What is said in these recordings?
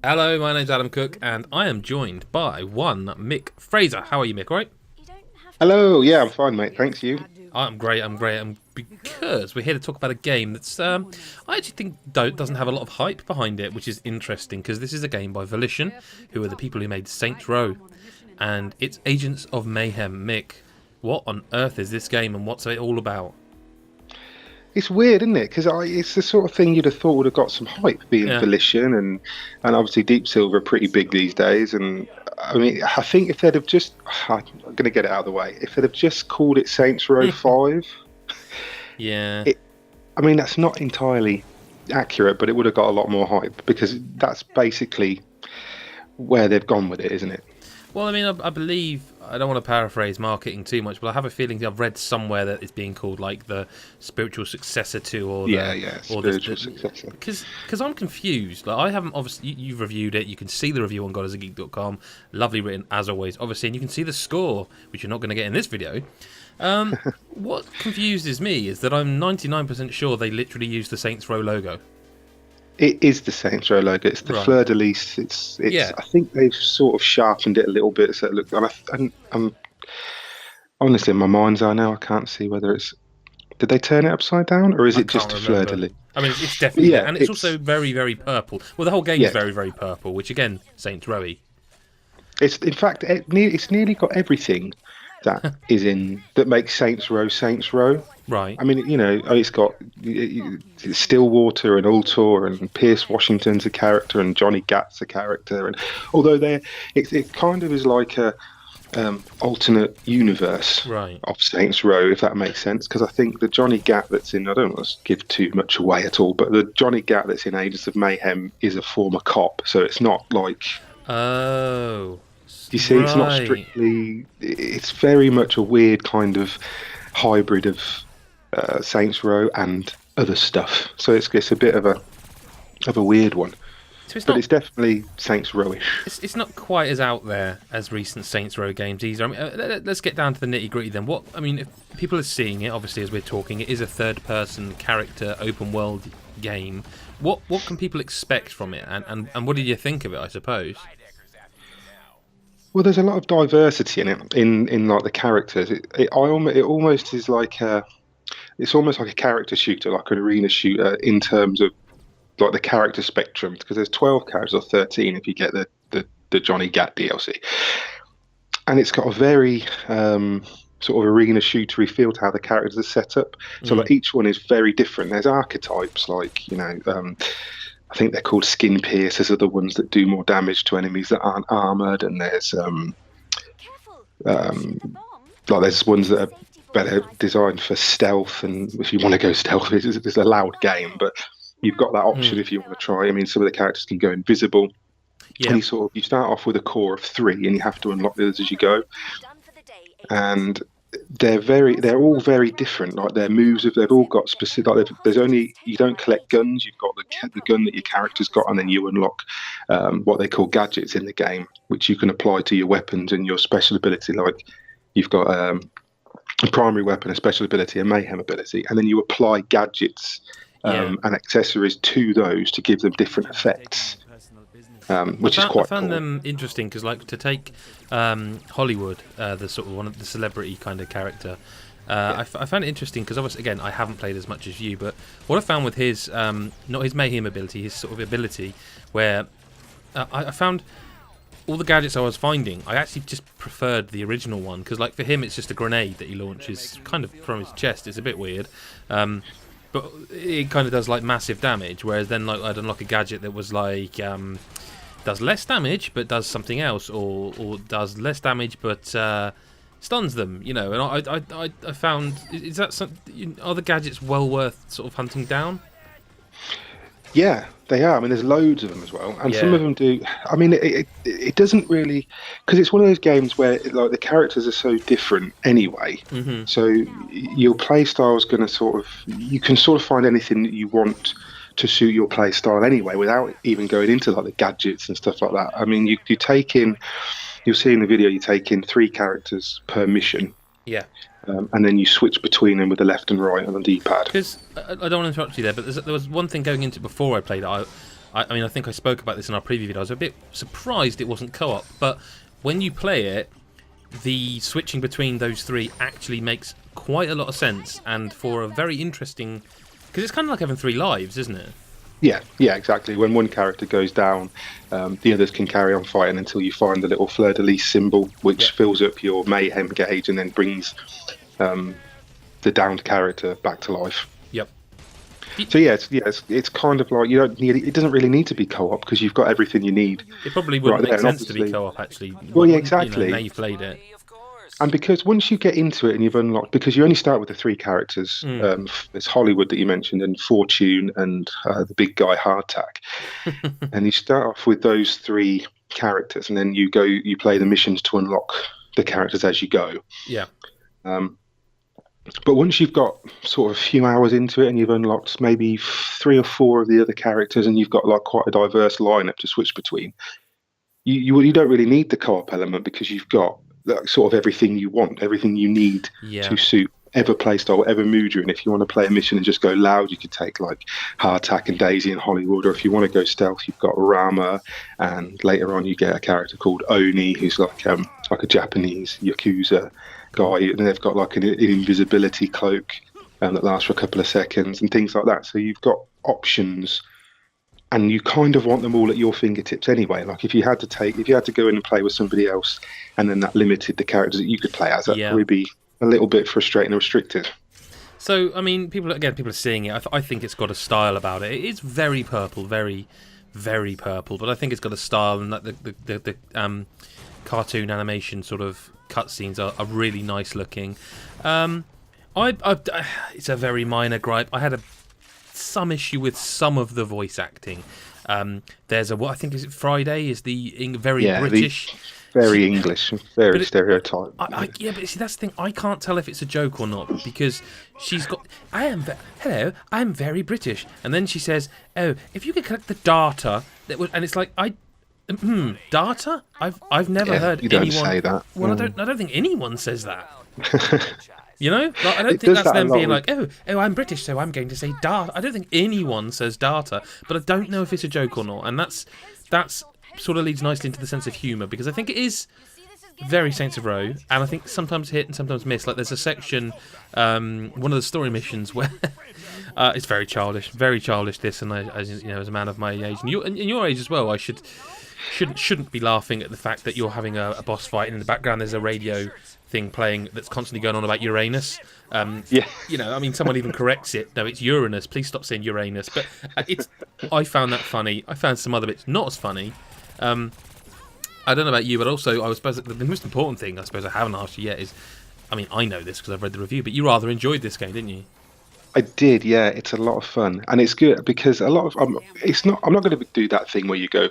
Hello, my name's Adam Cook, and I am joined by one Mick Fraser. How are you, Mick? All right? Hello, yeah, I'm fine, mate. Thanks, you. I'm great. I'm great. And because we're here to talk about a game that's, I actually think doesn't have a lot of hype behind it, which is interesting because this is a game by Volition, who are the people who made Saints Row, and it's Agents of Mayhem. Mick, what on earth is this game, and what's it all about? It's weird, isn't it? Because it's the sort of thing you'd have thought would have got some hype, being Yeah. Volition and obviously Deep Silver are pretty big these days. And I mean, I think if they'd have just, I'm going to get it out of the way. If they'd have just called it Saints Row 5, Yeah. it, I mean, that's not entirely accurate, but it would have got a lot more hype because that's basically where they've gone with it, isn't it? Well, I mean, I believe, I don't want to paraphrase marketing too much, but I have a feeling I've read somewhere that it's being called like the spiritual successor to, or Yeah, or spiritual successor. because I'm confused. Like, I haven't, obviously, you've reviewed it. You can see the review on GodIsAGeek.com. Lovely written as always, obviously, and you can see the score, which you're not going to get in this video. What confuses me is that I'm 99% sure they literally used the Saints Row logo. It is the Saints Row logo. It's the Right. fleur de lis. It's. Yeah. I think they've sort of sharpened it a little bit so it looks. I'm honestly, in my mind's eye now. I can't see whether it's. Did they turn it upside down, or is I it just can't a fleur de remember. lis? I mean, it's definitely Yeah, there, and it's also very, very purple. Well, the whole game's yeah. very, very purple, which again, Saints Rowy. It's in fact it's nearly got everything that is in that makes Saints Row Saints Row. Right. I mean, it's got Stillwater and Ultor and Pierce Washington's a character and Johnny Gat's a character, and although it kind of is like a alternate universe Right. of Saints Row, if that makes sense. Because I think the Johnny Gat that's in, I don't want to give too much away at all, but the Johnny Gat that's in Agents of Mayhem is a former cop, so it's not like. Oh. You see, it's not Right. strictly. It's very much a weird kind of hybrid of Saints Row and other stuff. So it's a bit of a weird one, So it's but not. it's definitely Saints Rowish. It's not quite as out there as recent Saints Row games either. I mean, let's get down to the nitty gritty then. What I mean, if people are seeing it, obviously, as we're talking, it is a third-person character open world game. What can people expect from it, and what did you think of it? I suppose. Well, there's a lot of diversity in it, in like the characters. It almost is like it's almost like a character shooter, like an arena shooter in terms of like the character spectrum, because there's 12 characters or 13 if you get the Johnny Gat DLC. And it's got a very sort of arena shootery feel to how the characters are set up. So like each one is very different. There's archetypes like I think they're called skin piercers, are the ones that do more damage to enemies that aren't armored. And there's like there's ones that are better designed for stealth. And if you want to go stealth, it's a loud game, but you've got that option if you want to try. I mean, some of the characters can go invisible. Yeah. And you start off with a core of 3, and you have to unlock the others as you go. And they're all very different. Like their moves, they've all got specific. Like there's only you don't collect guns. You've got the gun that your character's got, and then you unlock what they call gadgets in the game, which you can apply to your weapons and your special ability. Like you've got a primary weapon, a special ability, a mayhem ability, and then you apply gadgets and accessories to those to give them different effects. Which is quite I found cool. them interesting because, like, to take Hollywood, the sort of one of the celebrity kind of character, I found it interesting because, obviously, again, I haven't played as much as you, but what I found with his, not his mayhem ability, his sort of ability, where I found all the gadgets I was finding, I actually just preferred the original one because, like, for him, it's just a grenade that he launches kind of from his chest. It's a bit weird. But it kind of does like massive damage, whereas then like I'd unlock a gadget that was like does less damage but does something else, or does less damage but stuns them, you know. And I found, is that some, are the gadgets well worth sort of hunting down? Yeah, they are. I mean, there's loads of them as well, and some Yeah. of them do. I mean, it doesn't really, because it's one of those games where like the characters are so different anyway. Mm-hmm. So your play style is going to you can sort of find anything that you want to suit your play style anyway, without even going into like the gadgets and stuff like that. I mean, you take in, you'll see in the video, you take in 3 characters per mission. Yeah. And then you switch between them with the left and right on the D-pad. Because I don't want to interrupt you there, but there was one thing going into it before I played it I mean, I think I spoke about this in our preview video. I was a bit surprised it wasn't co-op, but when you play it, the switching between those three actually makes quite a lot of sense, and for a very interesting... Because it's kind of like having 3 lives, isn't it? Yeah, exactly. When one character goes down, the others can carry on fighting until you find the little fleur-de-lis symbol, which fills up your mayhem gauge and then brings the downed character back to life. Yep. So it's kind of like you don't need it doesn't really need to be co-op because you've got everything you need. It probably wouldn't make sense to be co-op actually. Well, yeah, exactly. Now you've played it. And because once you get into it and you've unlocked, because you only start with the 3 characters, there's Hollywood that you mentioned, and Fortune, and the big guy Hardtack, and you start off with those 3 characters, and then you play the missions to unlock the characters as you go. Yeah. But once you've got sort of a few hours into it and you've unlocked maybe 3 or 4 of the other characters, and you've got like quite a diverse lineup to switch between, you don't really need the co-op element because you've got sort of everything you want, everything you need to suit whatever playstyle, whatever mood you're in. If you want to play a mission and just go loud, you could take like Hardtack and Daisy and Hollywood, or if you want to go stealth, you've got Rama, and later on you get a character called Oni, who's like a Japanese Yakuza guy, and they've got like an invisibility cloak that lasts for a couple of seconds and things like that. So you've got options, and you kind of want them all at your fingertips anyway. Like if you had to go in and play with somebody else, and then that limited the characters that you could play as, that would be a little bit frustrating and restricted. So I mean, people are seeing it. I think it's got a style about it. It's very purple, very, very purple. But I think it's got a style, and that the cartoon animation sort of cutscenes are really nice looking. It's a very minor gripe. I had some issue with some of the voice acting. There's what I think is Friday is the very British, very English, very stereotyped. Yeah, but see, that's the thing. I can't tell if it's a joke or not because she's got. Hello, I'm very British, and then she says, "Oh, if you could collect the data that would," and it's like data. I've never heard anyone say that. Well, I don't think anyone says that. You know, like, I don't think that's them being like, oh, I'm British, so I'm going to say data. I don't think anyone says data, but I don't know if it's a joke or not, and that's sort of leads nicely into the sense of humour, because I think it is very Saints of Row, and I think sometimes hit and sometimes miss. Like there's a section, one of the story missions where it's very childish. This, and as a man of my age and your age as well, I shouldn't be laughing at the fact that you're having a boss fight, and in the background there's a radio thing playing that's constantly going on about Uranus. I mean, someone even corrects it. No, it's Uranus. Please stop saying Uranus. But I found that funny. I found some other bits not as funny. I don't know about you, but also I suppose the most important thing I suppose I haven't asked you yet is, I mean, I know this because I've read the review, but you rather enjoyed this game, didn't you? I did, yeah. It's a lot of fun, and it's good because a lot of it's not. I'm not going to do that thing where you go,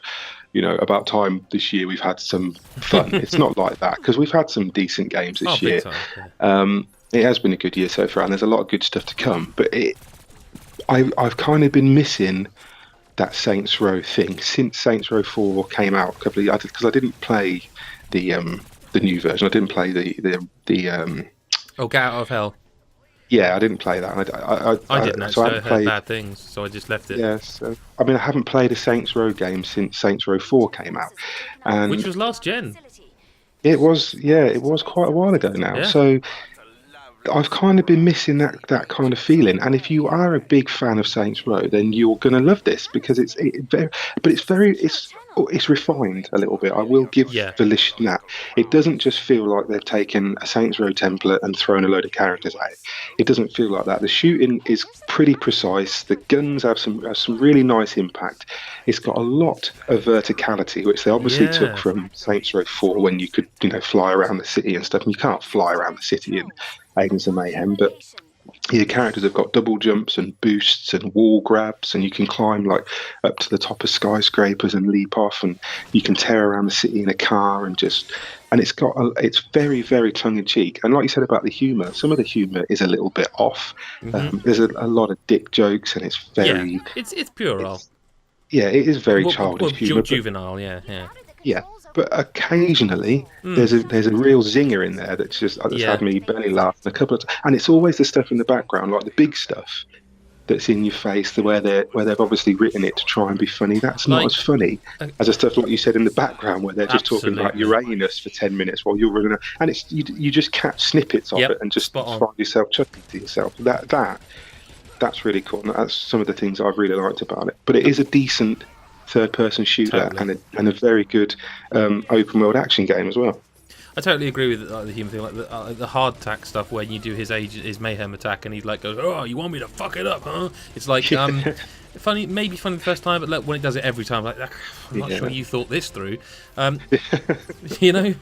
about time this year we've had some fun. It's not like that, because we've had some decent games this year. Time, yeah. It has been a good year so far, and there's a lot of good stuff to come. But I've kind of been missing that Saints Row thing since Saints Row 4 came out a couple of years, because I didn't play the new version. I didn't play the Get Out of Hell. Yeah, I didn't play that. I didn't actually. I heard bad things, so I just left it. Yeah, so I mean, I haven't played a Saints Row game since Saints Row 4 came out, which was last gen. It was quite a while ago now. Yeah. So I've kind of been missing that kind of feeling. And if you are a big fan of Saints Row, then you're going to love this, because it's refined a little bit. I will give Volition that. It doesn't just feel like they've taken a Saints Row template and thrown a load of characters at it. It doesn't feel like that. The shooting is pretty precise. The guns have some really nice impact. It's got a lot of verticality, which they obviously took from Saints Row 4, when you could fly around the city and stuff. And you can't fly around the city in Agents of Mayhem, but your characters have got double jumps and boosts and wall grabs, and you can climb like up to the top of skyscrapers and leap off, and you can tear around the city in a car, and it's very, very tongue-in-cheek. And like you said about the humour, some of the humour is a little bit off. There's a lot of dick jokes, and it's very it's puerile. It is very childish humour, juvenile. Yeah, but occasionally there's a real zinger in there that's had me belly laughing a couple of times. And it's always the stuff in the background, like the big stuff. that's in your face, where they've obviously written it to try and be funny. That's not as funny as the stuff like you said in the background, where they're just talking about Uranus for 10 minutes while you're running, and it's you just catch snippets of it and just find yourself chuckling to yourself. That's really cool. And that's some of the things I've really liked about it. But it is a decent third-person shooter and a very good open-world action game as well. I totally agree with the human thing, like the hard attack stuff where you do his mayhem attack and he like goes, "Oh, you want me to fuck it up, huh?" It's like funny, maybe funny the first time, but like, when it does it every time, like I'm not sure you thought this through. You know,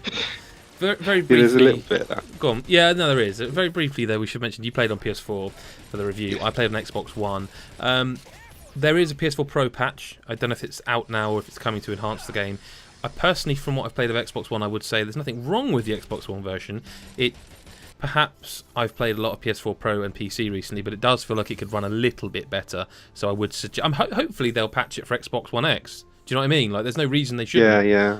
very briefly. There's a little bit of that. Go on. Yeah, no, there is. Very briefly though, we should mention you played on PS4 for the review. I played on Xbox One. There is a PS4 Pro patch. I don't know if it's out now or if it's coming to enhance the game. I personally, from what I've played of Xbox One, I would say there's nothing wrong with the Xbox One version. Perhaps I've played a lot of PS4 Pro and PC recently, but it does feel like it could run a little bit better. So I would suggest, hopefully they'll patch it for Xbox One X. Do you know what I mean? Like, there's no reason they shouldn't. Yeah.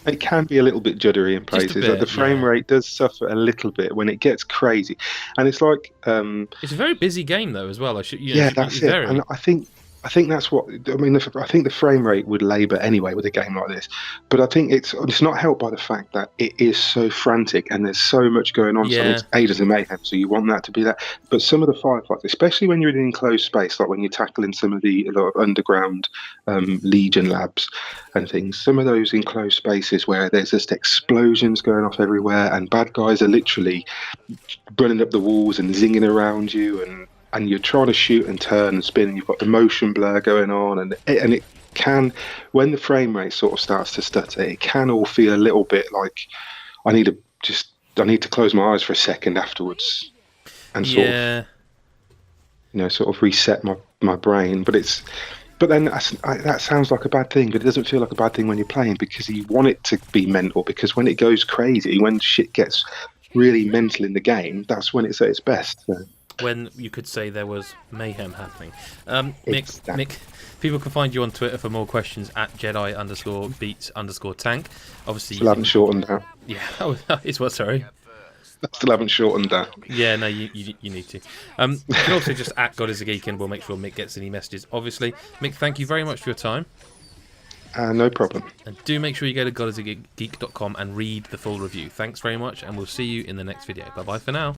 It can be a little bit juddery in places. Bit, like the frame rate does suffer a little bit when it gets crazy, and it's like it's a very busy game though as well. That's it. And I think that's what I mean. I think the frame rate would labour anyway with a game like this, but I think it's not helped by the fact that it is so frantic and there's so much going on. So it's Agents of Mayhem, so you want that to be that. But some of the firefights, especially when you're in an enclosed space, like when you're tackling a lot of underground Legion labs and things, some of those enclosed spaces where there's just explosions going off everywhere and bad guys are literally running up the walls and zinging around you, and you're trying to shoot and turn and spin, and you've got the motion blur going on, and it can, when the frame rate sort of starts to stutter, it can all feel a little bit like I need to close my eyes for a second afterwards and sort of reset my brain. But then that sounds like a bad thing, but it doesn't feel like a bad thing when you're playing, because you want it to be mental, because when it goes crazy, when shit gets really mental in the game, that's when it's at its best. So. When you could say there was mayhem happening. Mick, people can find you on Twitter for more questions at Jedi_beats_tank. Obviously, still haven't shortened that. Yeah, it's what? Sorry, still haven't shortened that. Yeah, no, you need to. You can also just at God is a Geek, and we'll make sure Mick gets any messages. Obviously, Mick, thank you very much for your time. No problem. And do make sure you go to godisageek.com and read the full review. Thanks very much, and we'll see you in the next video. Bye bye for now.